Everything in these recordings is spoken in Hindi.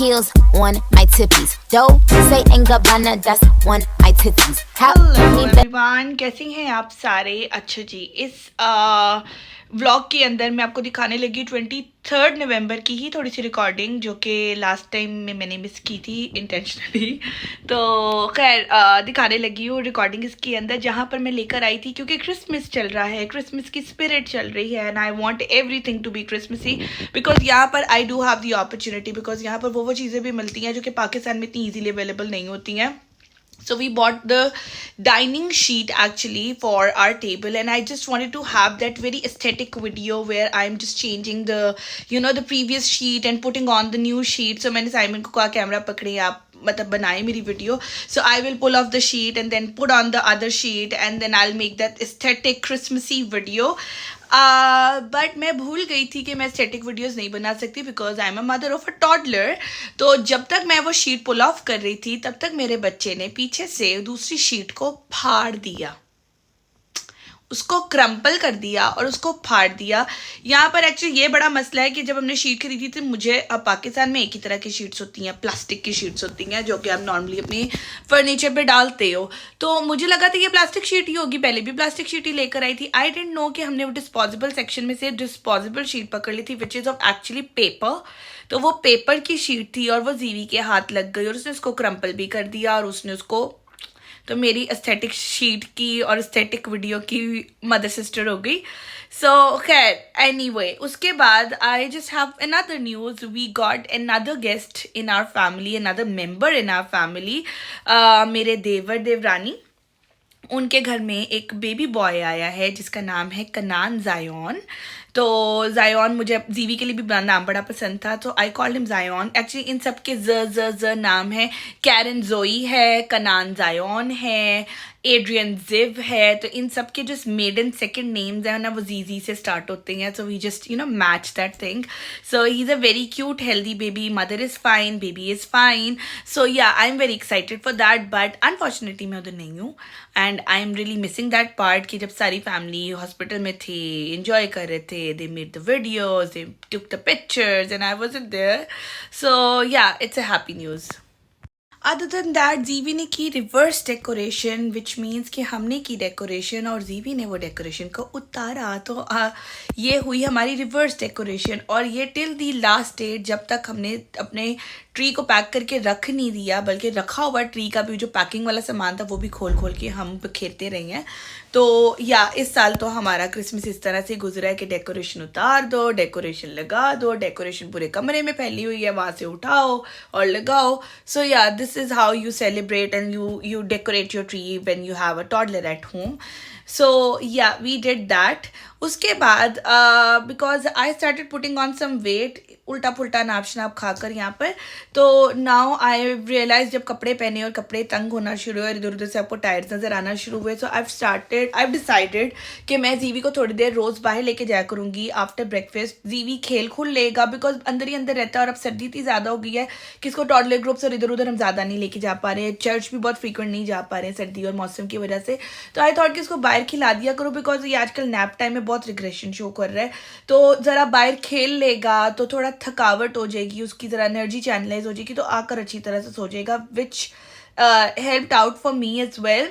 heels on my tippies. Dolce and Gabbana, that's on my titties. Hello everyone, कैसे हैं आप सारे। अच्छा जी, इस व्लॉग के अंदर मैं आपको दिखाने लगी 23 नवंबर की ही थोड़ी सी रिकॉर्डिंग, जो कि लास्ट टाइम में मैंने मिस की थी इंटेंशनली। तो खैर दिखाने लगी हूँ रिकॉर्डिंग इसके अंदर, जहाँ पर मैं लेकर आई थी क्योंकि क्रिसमस चल रहा है, क्रिसमस की स्पिरिट चल रही है and I want everything to be Christmassy, because यहाँ पर I do have the opportunity, because यहाँ पर वो चीज़ें भी मिलती हैं जो कि पाकिस्तान में इतनी ईजीली अवेलेबल नहीं होती हैं। So we bought the dining sheet actually for our table, and I just wanted to have that very aesthetic video where I'm just changing the previous sheet and putting on the new sheet. So मैंने साइमन को कहा कैमरा पकड़े आप, मतलब बनाए मेरी video. So I will pull off the sheet and then put on the other sheet and then I'll make that aesthetic Christmassy video. But मैं भूल गई थी कि मैं स्टैटिक वीडियोस नहीं बना सकती because I am a mother of a toddler. तो जब तक मैं वो शीट पुल ऑफ कर रही थी तब तक मेरे बच्चे ने पीछे से दूसरी शीट को फाड़ दिया, उसको क्रम्पल कर दिया और उसको फाड़ दिया. यहाँ पर एक्चुअली ये बड़ा मसला है कि जब हमने शीट खरीदी थी, मुझे अब पाकिस्तान में एक ही तरह की शीट्स होती हैं, प्लास्टिक की शीट्स होती हैं जो कि आप नॉर्मली अपनी फर्नीचर पे डालते हो. तो मुझे लगा था ये प्लास्टिक शीट ही होगी, पहले भी प्लास्टिक शीट ही लेकर आई थी. आई डेंट नो कि हमने वो डिस्पोजेबल सेक्शन में से डिस्पोजेबल शीट पकड़ ली थी which is of actually paper. तो वो पेपर की शीट थी और वो जीवी के हाथ लग गई और उसने उसको क्रम्पल भी कर दिया और उसने उसको, तो मेरी एस्थेटिक शीट की और एस्थेटिक वीडियो की मदर सिस्टर हो गई. सो खैर एनीवे, उसके बाद I just have another news. We got another guest in our family, another member in our family. मेरे देवर देवरानी, उनके घर में एक बेबी बॉय आया है जिसका नाम है कनान जायोन. तो जायोन मुझे जीवी के लिए भी नाम बड़ा पसंद था, तो I called him Zion. Actually इन सब के ज नाम है. कैरन जोई है, कनान जायोन है, एड्रियन जिव है. तो इन सब के जो मेडन सेकंड नेम्स हैं ना, वो जी से स्टार्ट होते हैं. So we just match that thing. So he is a very cute healthy baby. Mother is fine, baby is fine. So yeah I am very excited for that. But unfortunately मैं उधर नहीं हूँ and I am really missing that part कि जब सारी फैमिली हॉस्पिटल में थी, एंजॉय कर रहे थे. They made the videos, they took the pictures, and I wasn't there. So yeah, it's a happy news. Other than that, जीवी ने की रिवर्स डेकोरेशन, विच मीन्स कि हमने की डेकोरेशन और जीवी ने वो डेकोरेशन को उतारा. तो ये हुई हमारी रिवर्स डेकोरेशन. और ये टिल दी लास्ट डेट, जब तक हमने अपने ट्री को पैक करके रख नहीं दिया, बल्कि रखा हुआ ट्री का भी जो पैकिंग वाला सामान था वो भी खोल खोल के हम बिखेरते रहे हैं. तो या इस साल तो हमारा क्रिसमस इस तरह से गुजरा है कि डेकोरेशन उतार दो, डेकोरेशन लगा दो, डेकोरेशन पूरे कमरे में फैली हुई है, वहाँ से उठाओ और लगाओ. सो या this is how you celebrate and you decorate your tree when you have a toddler at home. So yeah, we did that. उसके बाद because I started putting on some weight, उल्टा पुल्टा नाप शनाप खाकर यहाँ पर. तो नाउ आई रियलाइज जब कपड़े पहने और कपड़े तंग होना शुरू हुए और इधर उधर से आपको टायर्स नज़र आना शुरू हुए. सो आई डिसाइडेड कि मैं जीवी को थोड़ी देर रोज़ बाहर लेके जाया करूँगी आफ्टर ब्रेकफास्ट. जीवी खेल खुल लेगा बिकॉज अंदर ही अंदर रहता है और अब सर्दी इतनी ज़्यादा हो गई है कि इसको टॉडलर ग्रुप्स और इधर उधर हम ज़्यादा नहीं लेके जा पा रहे हैं. चर्च भी बहुत फ्रीक्वेंट नहीं जा पा रहे हैं सर्दी और मौसम की वजह से. तो आई थॉट कि इसको बाहर खिला दिया करो बिकॉज ये आजकल नैप टाइम में बहुत रिग्रेशन शो कर रहा है. तो ज़रा बाहर खेल लेगा तो थोड़ा थकावट हो जाएगी, उसकी ज़रा एनर्जी चैनलाइज हो जाएगी, तो आकर अच्छी तरह से सो जाएगा, which helped out for me as well.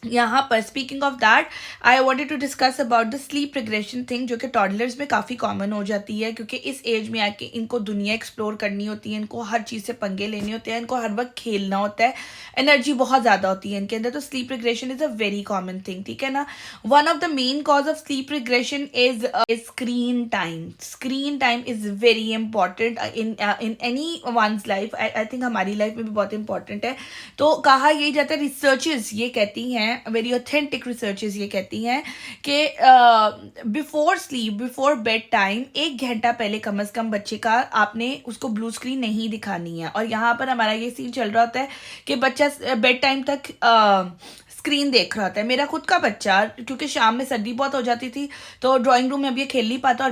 यहाँ पर speaking of that, I wanted to discuss about the sleep regression thing, जो कि टॉडलर्स में काफ़ी कॉमन हो जाती है क्योंकि इस एज में आके इनको दुनिया एक्सप्लोर करनी होती है, इनको हर चीज़ से पंगे लेने होते हैं, इनको हर वक्त खेलना होता है, एनर्जी बहुत ज़्यादा होती है इनके अंदर. तो sleep regression is a very common thing, ठीक है ना. One of the main cause of sleep regression is screen time. Screen time is very important in any one's life. I think हमारी लाइफ में भी बहुत इंपॉर्टेंट है. तो कहा यही जाता है, रिसर्चेस ये कहती हैं, वेरी ऑथेंटिक रिसर्चेस ये कहती हैं कि before sleep, before bed time, 1 घंटा पहले कम से कम बच्चे का आपने उसको ब्लू स्क्रीन नहीं दिखानी है. और यहाँ पर हमारा ये सीन चल रहा होता है कि बच्चा बेड टाइम तक स्क्रीन देख रहा होता है। मेरा खुद का बच्चा, क्योंकि शाम में सर्दी बहुत हो जाती थी तो ड्राइंग रूम में अब ये खेल नहीं पाता, और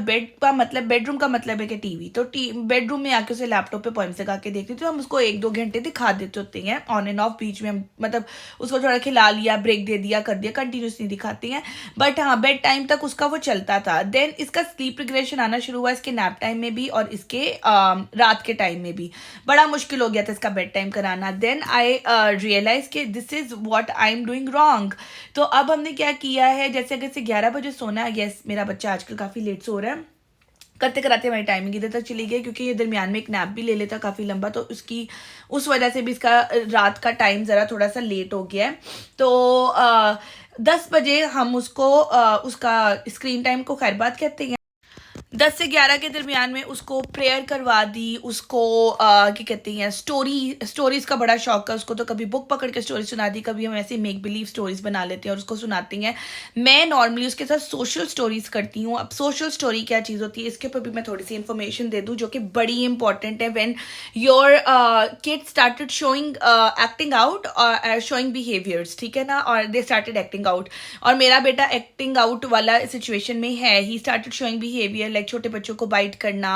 बेडरूम का मतलब है कि टीवी, तो बेडरूम में आके उसे लैपटॉप पे पोएम्स लगा के देखती थी। तो हम उसको 1-2 घंटे दिखा देते होते हैं ऑन एंड ऑफ, बीच में मतलब उसको थोड़ा खिला लिया, ब्रेक दे दिया, कर दिया, कंटिन्यूस नहीं दिखाती हैं। बट हाँ, बेड टाइम तक उसका वो चलता था। देन इसका स्लीप रिग्रेशन आना शुरू हुआ इसके नैप टाइम में भी और इसके रात के टाइम में भी। बड़ा मुश्किल हो गया था इसका बेड टाइम कराना। देन आई रियलाइज कि this is what I am doing wrong. तो अब हमने क्या किया है, जैसे अगर से 11 बजे सोना है, यस मेरा बच्चा आजकल काफ़ी लेट सो रहा है, करते कराते हमारी टाइमिंग इधर तक चली गई, क्योंकि ये दरमियान में एक नैप भी ले लेता काफ़ी लंबा, तो उसकी उस वजह से भी इसका रात का टाइम ज़रा थोड़ा सा लेट हो गया है। तो 10 बजे हम उसको उसका स्क्रीन टाइम को खैर बात कहते हैं, 10 से 11 के दरमियान में उसको प्रेयर करवा दी, उसको क्या कहते हैं, स्टोरीज का बड़ा शौक है उसको, तो कभी बुक पकड़ के स्टोरी सुना दी, कभी हम ऐसे मेक बिलीव स्टोरीज बना लेते हैं और उसको सुनाती हैं। मैं नॉर्मली उसके साथ सोशल स्टोरीज करती हूँ। अब सोशल स्टोरी क्या चीज़ होती है, इसके ऊपर भी मैं थोड़ी सी इन्फॉर्मेशन दे दूँ जो कि बड़ी इंपॉर्टेंट है। When your kid started showing acting out और शोइंग बिहेवियर्स, ठीक है ना, और दे स्टार्टेड एक्टिंग आउट, और मेरा बेटा एक्टिंग आउट वाला सिचुएशन में है। He started showing behaviour like छोटे बच्चों को बाइट करना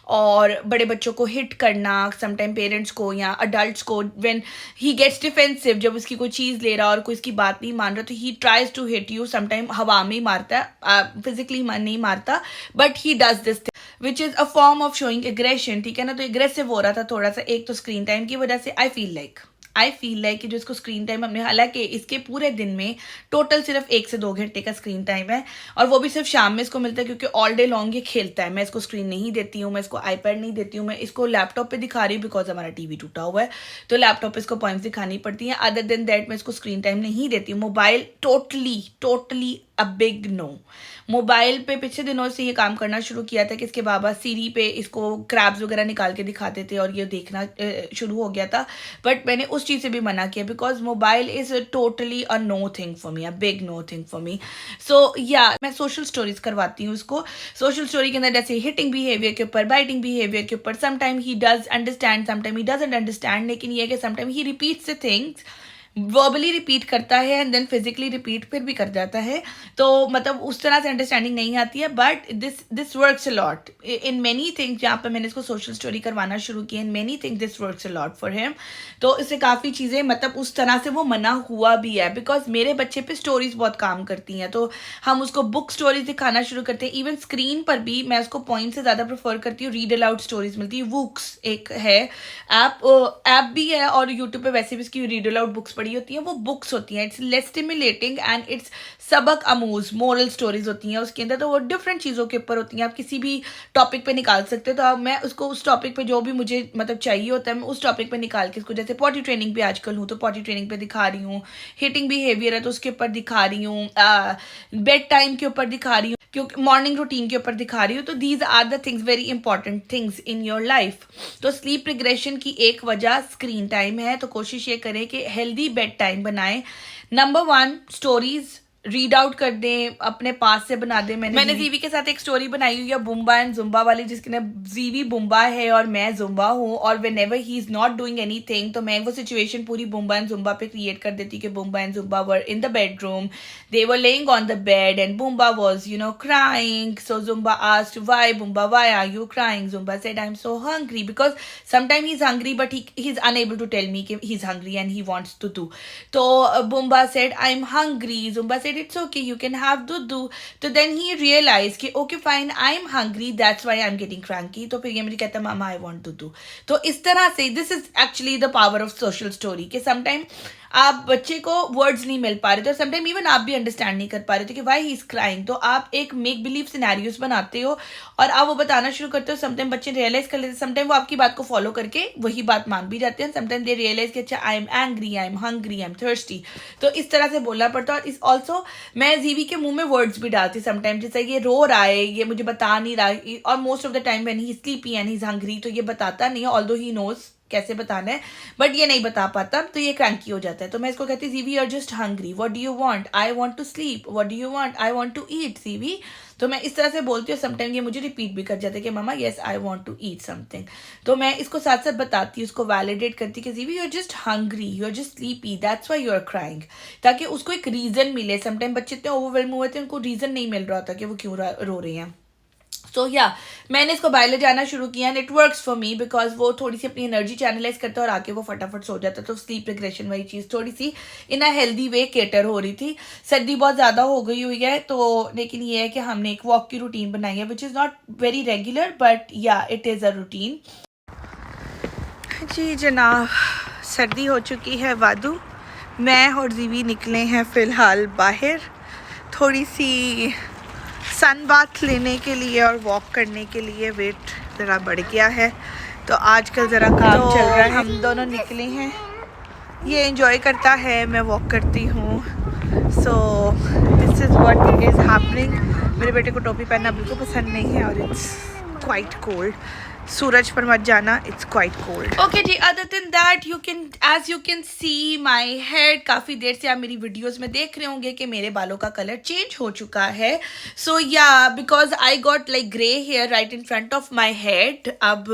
और बड़े बच्चों को हिट करना, समटाइम पेरेंट्स को या अडल्ट्स को। व्हेन ही गेट्स डिफेंसिव, जब उसकी कोई चीज़ ले रहा और कोई इसकी बात नहीं मान रहा, तो he tries to hit you. Sometime हवा में ही मारता है, फिजिकली नहीं मारता, but he does this which is a form of showing aggression, ठीक है ना। तो एग्रेसिव हो रहा था थोड़ा सा, एक तो स्क्रीन टाइम की वजह से। आई फील लाइक कि जो इसको स्क्रीन टाइम हमने, हालांकि इसके पूरे दिन में टोटल सिर्फ 1 से 2 घंटे का स्क्रीन टाइम है, और वो भी सिर्फ शाम में इसको मिलता है, क्योंकि ऑल डे लॉन्ग ये खेलता है। मैं इसको स्क्रीन नहीं देती हूँ, मैं इसको आईपैड नहीं देती हूँ, मैं इसको लैपटॉप पे दिखा रही हूँ बिकॉज हमारा टीवी टूटा हुआ है, तो लैपटॉप पे इसको पॉइंट्स दिखानी पड़ती हैं। अदर देन दैट मैं इसको स्क्रीन टाइम नहीं देती हूँ। Mobile totally a big no. Mobile पे पिछले दिनों से ये काम करना शुरू किया था कि इसके बाबा सीरी पे इसको क्रैब्स वगैरह निकाल के दिखाते थे और ये देखना शुरू हो गया था, बट मैंने उस चीज़ से भी मना किया because mobile is totally a no thing for me, a big no thing for me. So yeah मैं सोशल स्टोरीज करवाती हूँ उसको। सोशल स्टोरी के अंदर जैसे हिटिंग बिहेवियर के ऊपर, बाइटिंग बिहेवियर के ऊपर, sometime he does understand, sometime he doesn't understand, लेकिन ये है कि sometime he repeats the things, verbally repeat करता है एंड देन फिजिकली रिपीट फिर भी कर जाता है, तो मतलब उस तरह से अंडरस्टैंडिंग नहीं आती है। But this works a lot in many things. जहाँ पर मैंने इसको सोशल स्टोरी करवाना शुरू किया, in many things this works a lot for him. तो इससे काफ़ी चीज़ें मतलब उस तरह से वो मना हुआ भी है, बिकॉज मेरे बच्चे पे स्टोरीज बहुत काम करती हैं, तो हम उसको बुक स्टोरीज दिखाना शुरू करते हैं। इवन स्क्रीन पर भी मैं उसको पॉइंट से ज़्यादा प्रेफर करती हूँ, रीड अलाउड स्टोरीज मिलती है। वुक्स एक है ऐप भी है, और यूट्यूब पे वैसे भी इसकी रीड अलाउड बुक्स पढ़ी होती हैं। वो बुक्स होती हैं, it's less stimulating and it's सबक अमूज मोरल स्टोरीज होती हैं उसके अंदर, तो वो डिफरेंट चीज़ों के ऊपर होती हैं। आप किसी भी टॉपिक पे निकाल सकते हो, तो अब मैं उसको उस टॉपिक पे जो भी मुझे मतलब चाहिए होता है, मैं उस टॉपिक पे निकाल के इसको, जैसे पॉटी ट्रेनिंग पे आजकल हूँ तो पॉटी ट्रेनिंग पे दिखा रही हूँ, हिटिंग बिहेवियर है तो उसके ऊपर दिखा रही हूँ, बेड टाइम के ऊपर दिखा रही हूँ, क्योंकि मॉर्निंग रूटीन के ऊपर दिखा रही हूँ। तो these are the things, very important things in your life. तो स्लीप रिग्रेशन की एक वजह स्क्रीन टाइम है, तो कोशिश ये करें कि हेल्दी बेड टाइम बनाएं। नंबर 1, स्टोरीज रीड आउट कर दें, अपने पास से बना दें। मैंने जीवी के साथ एक स्टोरी बनाई हुई है बुम्बा एंड जुम्बा वाली, जिसके ना जीवी बुम्बा है और मैं जुम्बा हूँ, और whenever he is not doing anything, तो मैं वो सिचुएशन पूरी बुम्बा एंड जुम्बा पे क्रिएट कर देती कि Bumba and Zumba were in the bedroom, they were laying on the bed and Bumba was crying, so Zumba asked why Bumba, why are you crying? Zumba said I am so hungry, because sometime he is hungry but he is unable to tell me कि ही is hungry and he wants to do. तो Bumba said I am hungry, Zumba said it's okay, you can have dudu. तो then he realized कि okay fine, I'm hungry, that's why I'm getting cranky. तो फिर ये मुझे कहता मामा I want dudu. तो इस तरह से this is actually the power of social story कि sometime आप बच्चे को वर्ड्स नहीं मिल पा रहे थे, और समटाइम इवन आप भी अंडरस्टैंड नहीं कर पा रहे थे कि वाई ही इज क्राइंग, तो आप एक मेक बिलीव सिनेरियोज बनाते हो और आप वो बताना शुरू करते हो। समटाइम बच्चे रियलाइज कर लेते हैं, समटाइम वो आपकी बात को फॉलो करके वही बात मान भी जाते हैं, समटाइम दे रियलाइज कि अच्छा I am angry, I am hungry, I am thirsty, तो इस तरह से बोलना पड़ता है। और इस ऑल्सो मैं जीवी के मुंह में वर्ड्स भी डालती समटाइम, जैसे ये रो रहा है, ये मुझे बता नहीं रहा, और most of the time when he sleepy and he is hungry, तो ये बताता नहीं है, ऑल्दो ही नोज कैसे बताना है, बट ये नहीं बता पाता, तो ये क्रैंकी हो जाता है। तो मैं इसको कहती Jeevi, you are just hungry, what do you want? I want to sleep, what do you want? I want to eat, Jeevi. तो मैं इस तरह से बोलती हूँ, समटाइम ये मुझे रिपीट भी कर जाता है कि mama yes I want to eat something. तो मैं इसको साथ साथ बताती हूँ, उसको वैलिडेट करती कि Jeevi you are just hungry, you are just sleepy, that's why you are crying, ताकि उसको एक रीज़न मिले। समटाइम बच्चे इतने ओवरवेलम हुए थे, उनको रीज़न नहीं मिल रहा था कि वो क्यों रो रही हैं। सो मैंने इसको बाहर ले जाना शुरू किया and it works for me, because वो थोड़ी सी अपनी एनर्जी चैनलाइज करता है और आके वो फटाफट सो जाता है। तो स्लीप रिग्रेशन वाली चीज़ थोड़ी सी इन अ हेल्दी वे केटर हो रही थी। सर्दी बहुत ज़्यादा हो गई हुई है, तो लेकिन ये है कि हमने एक वॉक की रूटीन बनाई है which is not very regular, but it is a routine. जी जनाब, सर्दी हो चुकी है वादू। मैं और जीवी निकले हैं फ़िलहाल बाहर थोड़ी सी सन बाथ लेने के लिए और वॉक करने के लिए। वेट ज़रा बढ़ गया है तो आजकल ज़रा काम चल रहा है। हम दोनों निकले हैं, ये एंजॉय करता है, मैं वॉक करती हूँ। So this is what is happening. मेरे बेटे को टोपी पहनना बिल्कुल पसंद नहीं है और इट्स क्वाइट कोल्ड। सूरज पर मत जाना, इट्स क्वाइट कोल्ड। ओके जी, other than that as you can see my head, काफ़ी देर से आप मेरी वीडियोस में देख रहे होंगे कि मेरे बालों का कलर चेंज हो चुका है। So because I got like grey hair right in front of my head. अब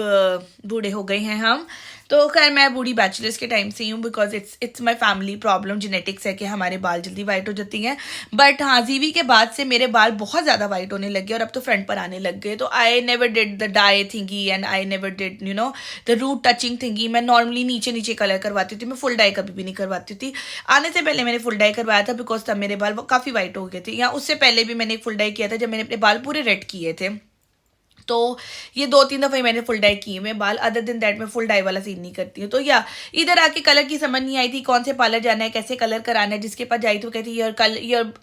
बूढ़े हो गए हैं हम, तो खैर मैं बूढ़ी बैचलर्स के टाइम से ही हूँ, because it's my family problem, genetics है कि हमारे बाल जल्दी वाइट हो जाती हैं। बट हाँ, जीवी के बाद से मेरे बाल बहुत ज़्यादा वाइट होने लग गए और अब तो फ्रंट पर आने लग गए। तो I never did the dye thingy and I never did the root touching thingy. मैं नॉर्मली नीचे नीचे कलर करवाती थी, मैं फुल डाई कभी भी नहीं करवाती थी। आने से पहले मैंने फुल डाई करवाया था बिकॉज तब मेरे बाल काफ़ी वाइट हो गए थे, या उससे पहले भी मैंने फुल डाई किया था जब मैंने अपने बाल पूरे रेड किए थे। तो ये 2-3 दफ़े मैंने फुल डाई की है बाल। अदर दिन दैट मैं फुल डाई वाला सीन नहीं करती हूँ। तो इधर आके कलर की समझ नहीं आई थी, कौन से पार्लर जाना है, कैसे कलर कराना है। जिसके पास जाई तो कहती your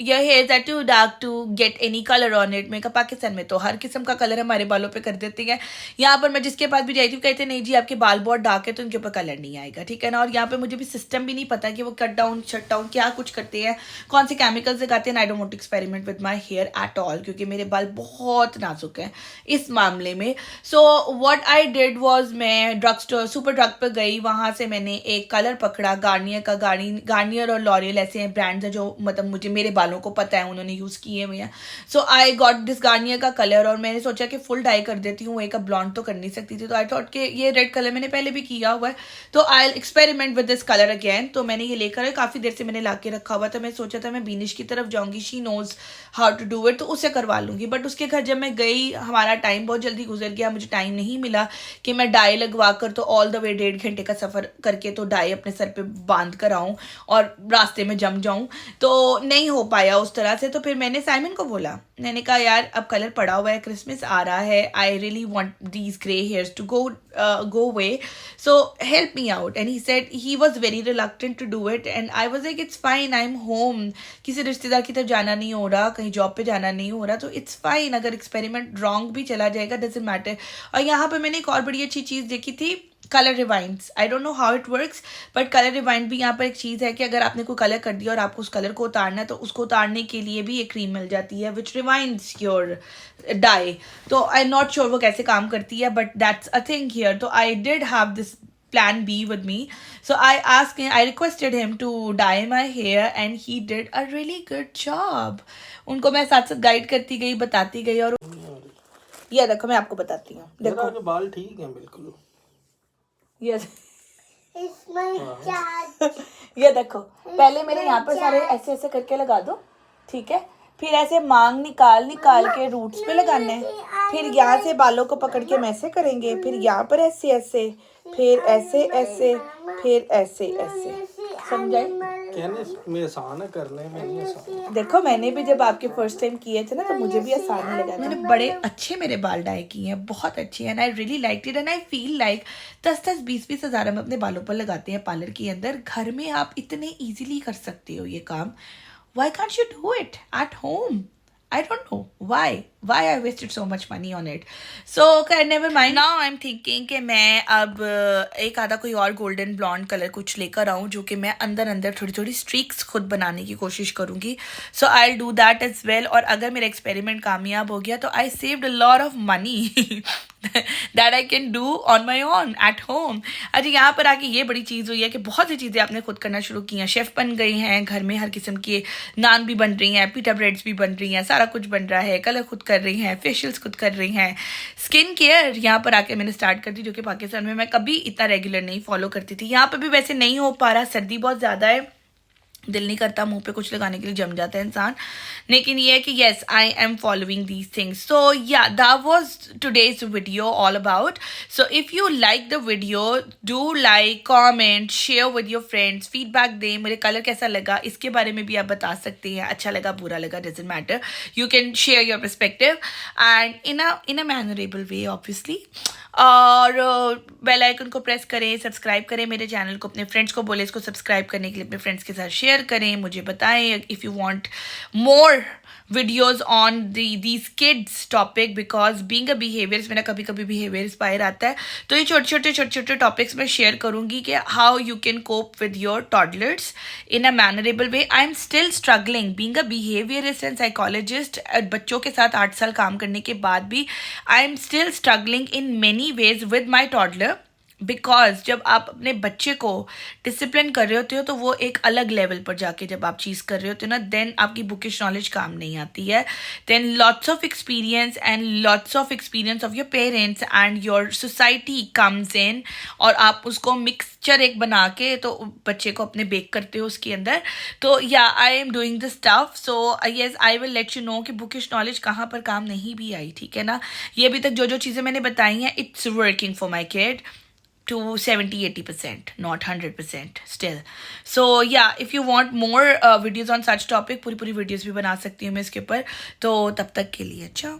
hair that too dark to get any colour on it. मैं कहा पाकिस्तान में तो हर किस्म का कलर हमारे बालों पे कर देती हैं। यहाँ पर मैं जिसके पास भी जाई थी कहते नहीं जी आपके बाल बहुत डार्क है तो इनके ऊपर कलर नहीं आएगा, ठीक है ना। और यहाँ पे मुझे भी सिस्टम भी नहीं पता कि वो कट डाउन शट डाउन क्या कुछ करते हैं, कौन से केमिकल्स लगाते हैं। I don't want to experiment with my hair at all, क्योंकि मेरे बाल बहुत नाजुक हैं इस मामले में। So what I did was, मैं ड्रग स्टोर सुपर ड्रग पर गई, वहाँ से मैंने एक कलर पकड़ा गार्नियर का। गार्नियर और लॉरियल ऐसे हैं ब्रांड्स हैं जो मतलब मुझे मेरे बालों को पता है, उन्होंने यूज़ किए हुए हैं। सो आई गॉट दिस गार्नियर का कलर और मैंने सोचा कि फुल डाई कर देती हूँ, एक ब्लॉन्ड तो कर नहीं सकती थी। तो आई थॉट कि ये रेड कलर मैंने पहले भी किया हुआ है तो आई experiment with this colour again. तो मैंने ये लेकर काफ़ी देर से मैंने ला के रखा हुआ था। मैं सोचा था मैं बीनिश की तरफ जाऊँगी, she knows how to do it, तो उससे करवा लूँगी। बट उसके घर जब मैं गई हमारा टाइम बहुत जल्दी गुजर गया, मुझे टाइम नहीं मिला कि मैं डाई लगवा कर तो ऑल द वे 1.5 घंटे का सफ़र करके तो डाई अपने सर पे बांध कर आऊँ और रास्ते में जम जाऊँ, तो नहीं हो पाया उस तरह से। तो फिर मैंने साइमन को बोला, मैंने कहा यार अब कलर पड़ा हुआ है, क्रिसमस आ रहा है, I really want these grey hairs to go away, so help me out. And he said he was very reluctant to do it and I was like it's fine, I'm home, किसी रिश्तेदार की तरफ जाना नहीं हो रहा, कहीं जॉब पे जाना नहीं हो रहा, तो it's fine, अगर एक्सपेरिमेंट रॉन्ग भी चला जाएगा doesn't matter। और यहाँ पे मैंने एक और बड़ी अच्छी चीज़ देखी थी, colour rewinds. I don't know how it works but colour rewind भी यहाँ पर एक चीज़ है कि अगर आपने कोई कलर कर दिया और आपको उस कलर को उतारना है तो उसको उतारने के लिए भी एक क्रीम मिल जाती है विच रिवाइंड्स योर डाई। तो आई एम नॉट श्योर वो कैसे काम करती है but that's a thing here. तो I did have this plan B with me, so I requested him to dye my hair and he did a really good job। उनको मैं साथ साथ गाइड करती गई, बताती गई। और ये देखो मैं आपको बताती हूँ, देखो बाल ठीक हैं बिल्कुल। ये ये देखो पहले मेरे यहाँ पर सारे ऐसे ऐसे करके लगा दो, ठीक है, फिर ऐसे मांग निकाल के रूट्स पे लगाने हैं, फिर यहाँ से बालों को पकड़ के हम ऐसे करेंगे, फिर यहाँ पर ऐसे ऐसे, फिर ऐसे ऐसे, फिर ऐसे ऐसे, समझाए? कहने में आसान है, करने में नहीं आसान। देखो मैंने भी जब आपके फर्स्ट टाइम किए थे ना तो मुझे भी आसान नहीं लगा। मैंने बड़े अच्छे मेरे बाल डाई किए हैं, बहुत अच्छे, and I really like it and I feel like 10-20 हज़ार हम अपने बालों पर लगाते हैं पार्लर के अंदर, घर में आप इतने ईजिली कर सकते हो ये काम। Why can't you do it at home? I don't know why I wasted so much money on it. So okay, never mind. Now I'm thinking कि मैं अब एक आधा कोई और गोल्डन ब्लॉन्ड कलर कुछ लेकर आऊँ जो कि मैं अंदर थोड़ी थोड़ी स्ट्रीक्स खुद बनाने की कोशिश करूँगी। So I'll do that as well। और अगर मेरा एक्सपेरिमेंट कामयाब हो गया तो I saved a lot of money that I can do on my own at home. अच्छा, यहाँ पर आके ये बड़ी चीज़ हुई है कि बहुत सी चीज़ें आपने खुद करना शुरू की हैं, शेफ़ बन गई हैं, घर में हर किस्म की नान भी बन रही हैं, पीटा ब्रेड्स भी बन रही हैं, सारा कुछ बन रहा है, कलर खुद कर रही हैं, फेशियल्स खुद कर रही हैं, स्किन केयर यहाँ पर आके मैंने स्टार्ट कर दी, जो कि पाकिस्तान में मैं कभी इतना रेगुलर नहीं फॉलो करती थी। यहाँ पर भी वैसे नहीं हो पा रहा, सर्दी बहुत ज़्यादा है, दिल नहीं करता मुंह पे कुछ लगाने के लिए, जम जाता है इंसान। लेकिन ये है कि yes, I am following these things. So yeah, that was today's video all about. So if you like the video, do like, comment, share with your friends, feedback दें, मेरे कलर कैसा लगा इसके बारे में भी आप बता सकते हैं, अच्छा लगा बुरा लगा doesn't matter, you can share your perspective and in a mannerable way obviously. और बेल आइकन को प्रेस करें, सब्सक्राइब करें मेरे चैनल को, अपने फ्रेंड्स को बोले इसको सब्सक्राइब करने के लिए, अपने फ्रेंड्स के साथ शेयर करें, मुझे बताएं if you want more videos on these kids topic, because being a behaviours, मेरा कभी कभी बिहेवियर इंस्पायर आता है, तो ये छोटे छोटे टॉपिक्स मैं शेयर करूँगी कि how you can cope with your toddlers in a mannerable way. I am still struggling being a behaviourist and psychologist, बच्चों के साथ 8 साल काम करने के बाद भी आई am still struggling in many ways with my toddler, because जब आप अपने बच्चे को डिसिप्लिन कर रहे होते हो तो वो एक अलग लेवल पर जाके जब आप चीज़ कर रहे होते हो ना, देन आपकी बुकिश नॉलेज काम नहीं आती है, then lots of experience of your parents and your society comes in, और आप उसको मिक्सचर एक बना के तो बच्चे को अपने बेक करते हो उसके अंदर। तो या, I am doing this stuff, so yes, I will let you know कि बुकिश नॉलेज कहाँ पर काम नहीं भी आई, ठीक है ना। ये अभी तक जो चीज़ें मैंने बताई हैं, it's working for my kid to 70-80%, not 100% still. So yeah, if you want more videos on such topic, पूरी videos भी बना सकती हूँ मैं इसके ऊपर। तो तब तक के लिए अच्छा।